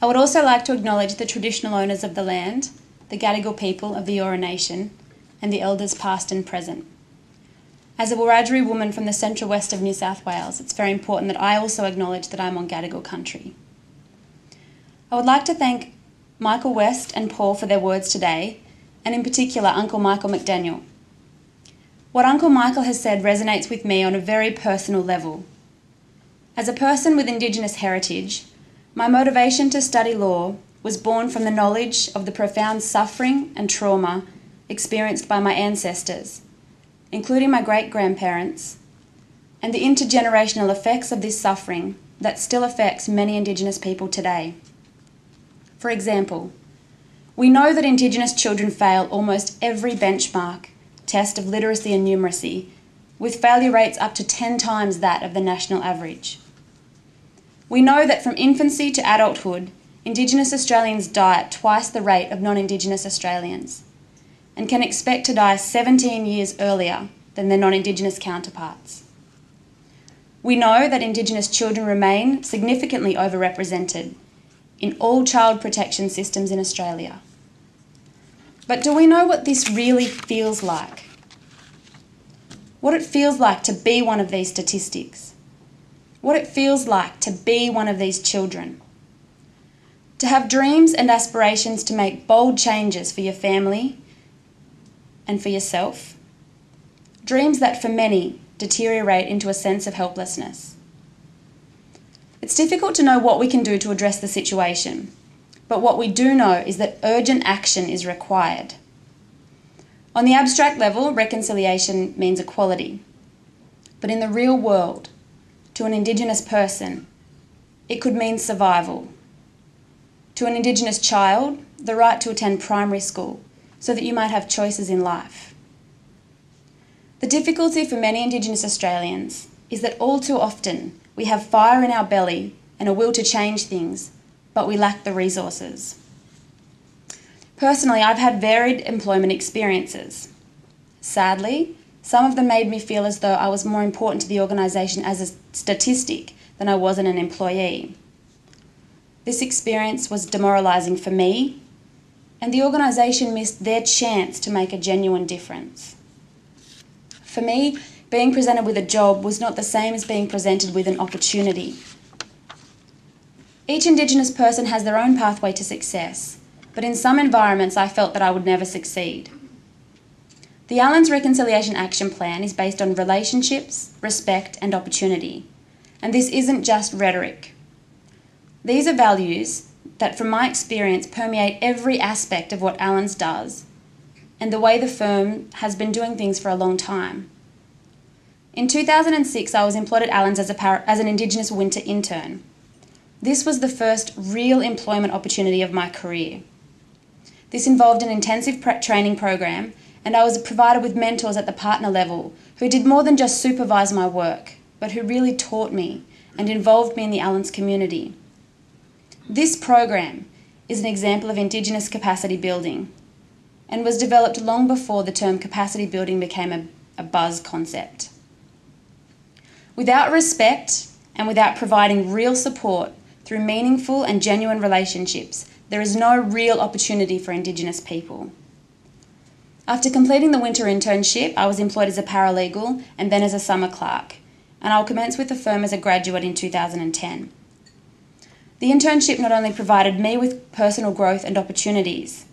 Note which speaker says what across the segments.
Speaker 1: I would also like to acknowledge the traditional owners of the land, the Gadigal people of the Eora Nation, and the elders past and present. As a Wiradjuri woman from the central west of New South Wales, it's very important that I also acknowledge that I'm on Gadigal country. I would like to thank Michael West and Paul for their words today, and in particular Uncle Michael McDaniel. What Uncle Michael has said resonates with me on a very personal level. As a person with Indigenous heritage, my motivation to study law was born from the knowledge of the profound suffering and trauma experienced by my ancestors, including my great-grandparents, and the intergenerational effects of this suffering that still affects many Indigenous people today. For example, we know that Indigenous children fail almost every benchmark test of literacy and numeracy, with failure rates up to 10 times that of the national average. We know that from infancy to adulthood, Indigenous Australians die at twice the rate of non-Indigenous Australians and can expect to die 17 years earlier than their non-Indigenous counterparts. We know that Indigenous children remain significantly overrepresented in all child protection systems in Australia. But do we know what this really feels like? What it feels like to be one of these statistics? What it feels like to be one of these children? To have dreams and aspirations to make bold changes for your family and for yourself. Dreams that for many deteriorate into a sense of helplessness. It's difficult to know what we can do to address the situation, but what we do know is that urgent action is required. On the abstract level, reconciliation means equality. But in the real world, to an Indigenous person, it could mean survival. To an Indigenous child, the right to attend primary school so that you might have choices in life. The difficulty for many Indigenous Australians is that all too often we have fire in our belly and a will to change things, but we lack the resources. Personally, I've had varied employment experiences. Sadly, some of them made me feel as though I was more important to the organisation as a statistic than I was an employee. This experience was demoralising for me, and the organisation missed their chance to make a genuine difference. For me, being presented with a job was not the same as being presented with an opportunity. Each Indigenous person has their own pathway to success, but in some environments I felt that I would never succeed. The Allens Reconciliation Action Plan is based on relationships, respect and opportunity, and this isn't just rhetoric. These are values that, from my experience, permeate every aspect of what Allens does and the way the firm has been doing things for a long time. In 2006, I was employed at Allens as an Indigenous winter intern. This was the first real employment opportunity of my career. This involved an intensive training program, and I was provided with mentors at the partner level who did more than just supervise my work, but who really taught me and involved me in the Allens community. This program is an example of Indigenous capacity building and was developed long before the term capacity building became a buzz concept. Without respect and without providing real support through meaningful and genuine relationships, there is no real opportunity for Indigenous people. After completing the winter internship, I was employed as a paralegal and then as a summer clerk, and I'll commence with the firm as a graduate in 2010. The internship not only provided me with personal growth and opportunities,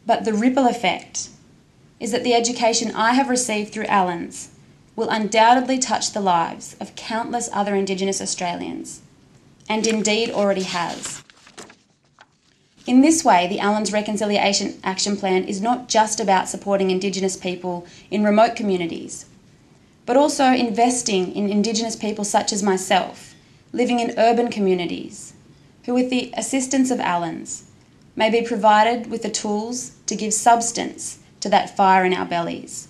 Speaker 1: but the ripple effect is that the education I have received through Allens will undoubtedly touch the lives of countless other Indigenous Australians, and indeed already has. In this way, the Allens Reconciliation Action Plan is not just about supporting Indigenous people in remote communities, but also investing in Indigenous people such as myself, living in urban communities, who with the assistance of Allens may be provided with the tools to give substance to that fire in our bellies.